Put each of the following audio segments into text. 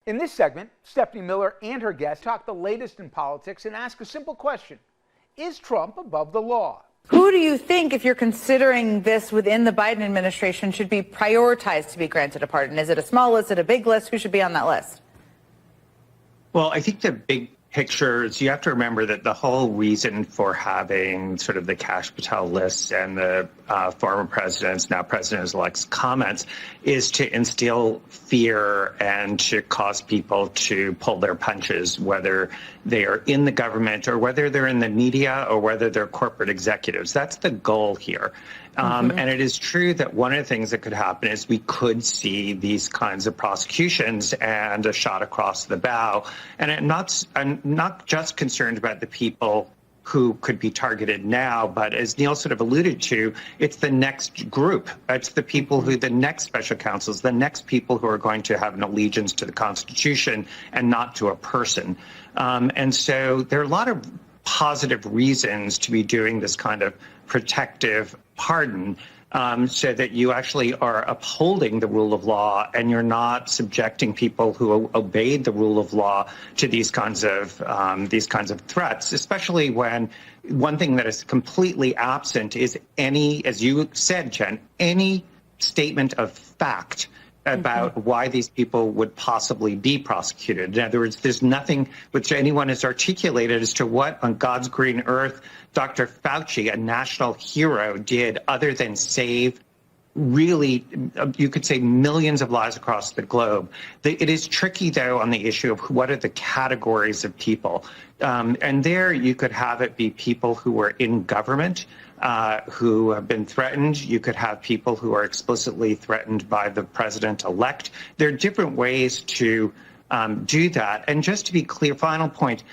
In this segment, Stephanie Miller and her guests talk the latest in politics and ask a simple question. Is Trump above the law? Who do you think, if you're considering this within the Biden administration, should be prioritized to be granted a pardon? Is it a small list? Is it a big list? Who should be on that list? Well, I think the big picture is you have to remember that the whole reason for having sort of the Kash Patel list and the former president's, now president-elect's comments is to instill fear and to cause people to pull their punches, whether they are in the government or whether they're in the media or whether they're corporate executives. That's the goal here. And it is true that one of the things that could happen is we could see these kinds of prosecutions and a shot across the bow. And I'm not just concerned about the people who could be targeted now, but as Neil sort of alluded to, it's the next group. It's the people who, the next special counsels, the next people who are going to have an allegiance to the Constitution and not to a person. And so there are a lot of positive reasons to be doing this kind of protective pardon, so that you actually are upholding the rule of law and you're not subjecting people who obeyed the rule of law to these kinds of threats, especially when one thing that is completely absent is any, as you said, Jen, any statement of fact about why these people would possibly be prosecuted. In other words, there's nothing which anyone has articulated as to what on God's green earth Dr. Fauci, a national hero, did other than save really, you could say, millions of lives across the globe. It is tricky, though, on the issue of what are the categories of people. And there you could have it be people who are in government, who have been threatened. You could have people who are explicitly threatened by the president-elect. There are different ways to do that. And just to be clear, final point,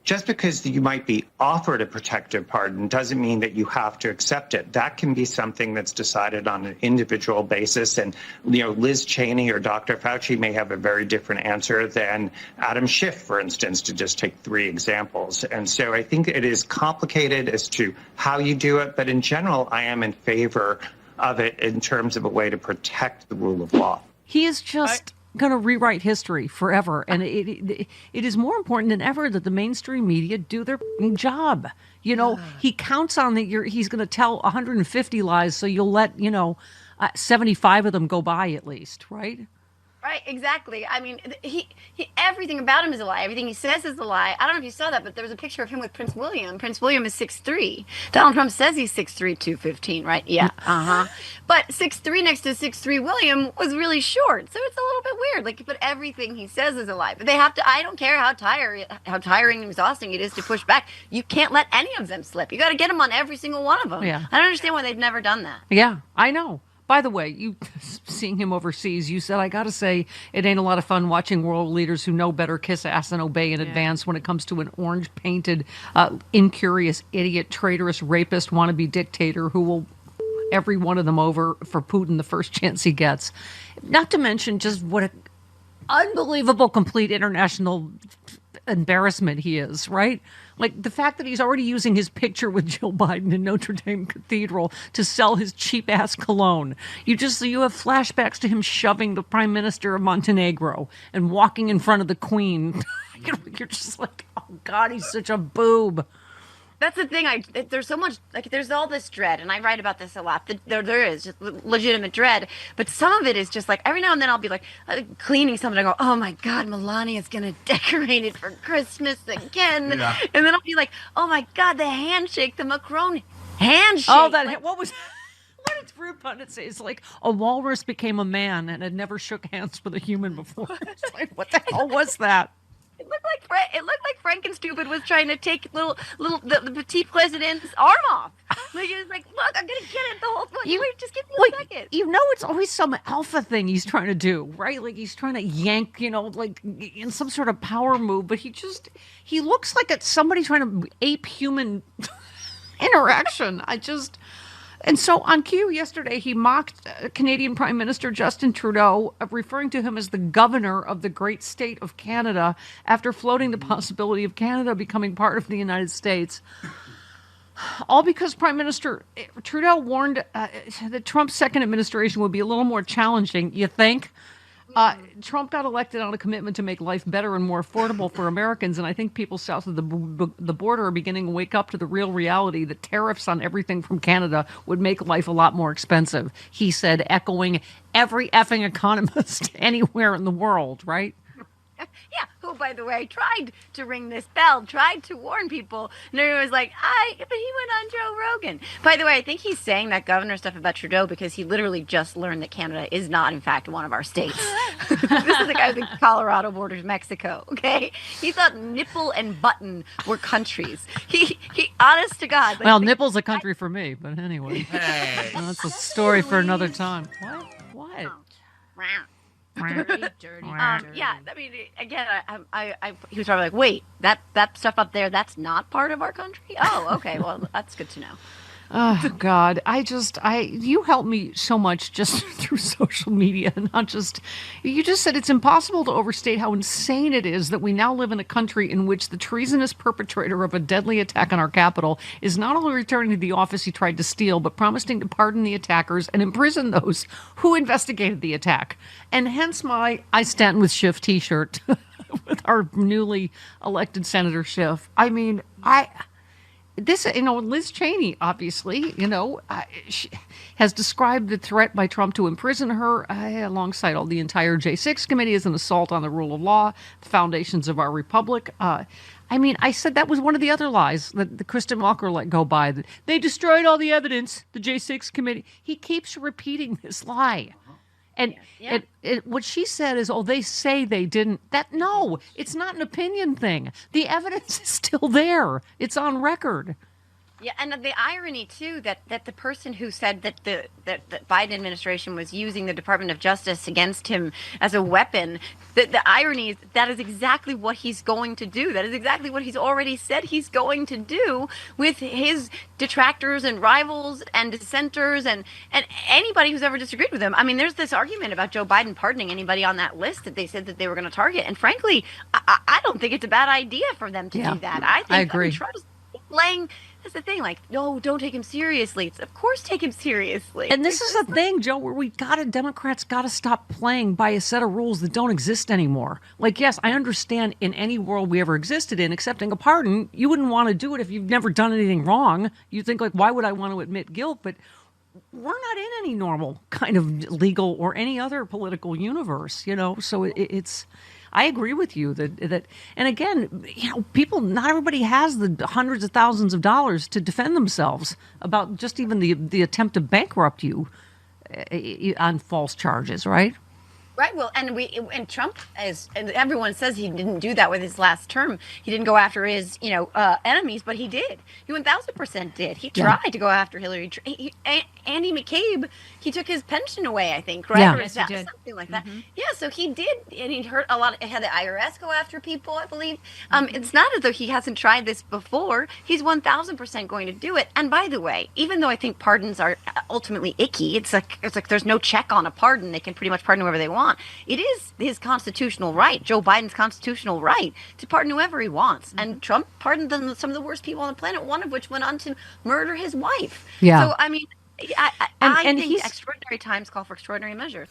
just because you might be offered a protective pardon doesn't mean that you have to accept it. That can be something that's decided on an individual basis. And, Liz Cheney or Dr. Fauci may have a very different answer than Adam Schiff, for instance, to just take three examples. And so I think it is complicated as to how you do it. But in general, I am in favor of it in terms of a way to protect the rule of law. He is just going to rewrite history forever. And it is more important than ever that the mainstream media do their job. He counts on that he's going to tell 150 lies, so you'll let, 75 of them go by at least, right? Right, exactly. I mean, he everything about him is a lie. Everything he says is a lie. I don't know if you saw that, but there was a picture of him with Prince William. Prince William is 6'3". Donald Trump says he's 6'3", 215, right? Yeah, But 6'3" next to 6'3" William was really short, so it's a little bit weird. But everything he says is a lie. But they have to. I don't care how tiring and exhausting it is to push back. You can't let any of them slip. You got to get them on every single one of them. Yeah. I don't understand why they've never done that. Yeah, I know. By the way, you seeing him overseas, you said, I got to say, it ain't a lot of fun watching world leaders who know better kiss ass and obey in advance when it comes to an orange-painted, incurious, idiot, traitorous, rapist, wannabe dictator who will every one of them over for Putin the first chance he gets. Not to mention just what an unbelievable, complete international embarrassment he is, right? Like the fact that he's already using his picture with Jill Biden in Notre Dame Cathedral to sell his cheap ass cologne. You have flashbacks to him shoving the Prime Minister of Montenegro and walking in front of the Queen. You're just like, oh God, he's such a boob. That's the thing. There's so much, there's all this dread, and I write about this a lot. There is just legitimate dread, but some of it is just like every now and then I'll be cleaning something. I go, oh my God, Melania's gonna decorate it for Christmas again, and then I'll be like, oh my God, the handshake, the Macron handshake. Oh, what was? What did Fruit Pundit say? It's like a walrus became a man and had never shook hands with a human before. It's like, what the hell was that? It looked like Frankenstupid was trying to take the petit president's arm off. He was like, look, I'm gonna get it the whole time. Just give me a second. It's always some alpha thing he's trying to do, right? Like he's trying to yank, in some sort of power move, but he looks like it's somebody trying to ape human interaction. And so on cue yesterday, he mocked Canadian Prime Minister Justin Trudeau, referring to him as the governor of the great state of Canada after floating the possibility of Canada becoming part of the United States. All because Prime Minister Trudeau warned that Trump's second administration would be a little more challenging, you think? Trump got elected on a commitment to make life better and more affordable for Americans, and I think people south of the border are beginning to wake up to the real reality that tariffs on everything from Canada would make life a lot more expensive, he said, echoing every effing economist anywhere in the world, right? Yeah, who, by the way, tried to ring this bell, tried to warn people, and everyone was like, but he went on Joe Rogan. By the way, I think he's saying that governor stuff about Trudeau because he literally just learned that Canada is not, in fact, one of our states. This is the guy who thinks Colorado borders Mexico, okay? He thought nipple and button were countries. He honest to God. Well, nipple's a country for me, but anyway. Hey. That's a story for another time. What? Dirty. Yeah, I mean, again, he was probably like, wait, that stuff up there, that's not part of our country? Oh, okay, well, that's good to know. Oh, God, you help me so much just through social media, you just said it's impossible to overstate how insane it is that we now live in a country in which the treasonous perpetrator of a deadly attack on our capital is not only returning to the office he tried to steal, but promising to pardon the attackers and imprison those who investigated the attack. And hence my I Stand with Schiff t-shirt with our newly elected Senator Schiff. I mean, Liz Cheney, obviously, she has described the threat by Trump to imprison her alongside all the entire J6 committee as an assault on the rule of law, the foundations of our republic. I said that was one of the other lies that the Kristen Walker let go by. That they destroyed all the evidence, the J6 committee. He keeps repeating this lie. And what she said is, they say they didn't. No, it's not an opinion thing. The evidence is still there. It's on record. Yeah, and the irony too that the person who said that the Biden administration was using the Department of Justice against him as a weapon, the irony is that is exactly what he's going to do. That is exactly what he's already said he's going to do with his detractors and rivals and dissenters and anybody who's ever disagreed with him. I mean, there's this argument about Joe Biden pardoning anybody on that list that they said that they were going to target, and frankly, I don't think it's a bad idea for them to do that. I agree. Trump's playing. That's the thing. Like, no, don't take him seriously. Of course, take him seriously. And this is the thing, Joe, where Democrats got to stop playing by a set of rules that don't exist anymore. Like, yes, I understand in any world we ever existed in, accepting a pardon, you wouldn't want to do it if you've never done anything wrong. You think, like, why would I want to admit guilt? But we're not in any normal kind of legal or any other political universe, so it's. I agree with you that, and again, not everybody has the hundreds of thousands of dollars to defend themselves about just even the attempt to bankrupt you on false charges, right? Right. Well, and Trump, and everyone says he didn't do that with his last term. He didn't go after his, enemies, but he did. He 1,000% did. He tried to go after Hillary. Andy McCabe, he took his pension away, I think, right? Yeah. Or Yes, he did. Something like that. Mm-hmm. Yeah. So he did, and he hurt a lot. It had the IRS go after people, I believe. It's not as though he hasn't tried this before. He's 1,000% going to do it. And by the way, even though I think pardons are ultimately icky, it's like there's no check on a pardon. They can pretty much pardon whoever they want. It is his constitutional right, Joe Biden's constitutional right, to pardon whoever he wants. Mm-hmm. And Trump pardoned some of the worst people on the planet, one of which went on to murder his wife. Yeah. So, I mean, I think extraordinary times call for extraordinary measures.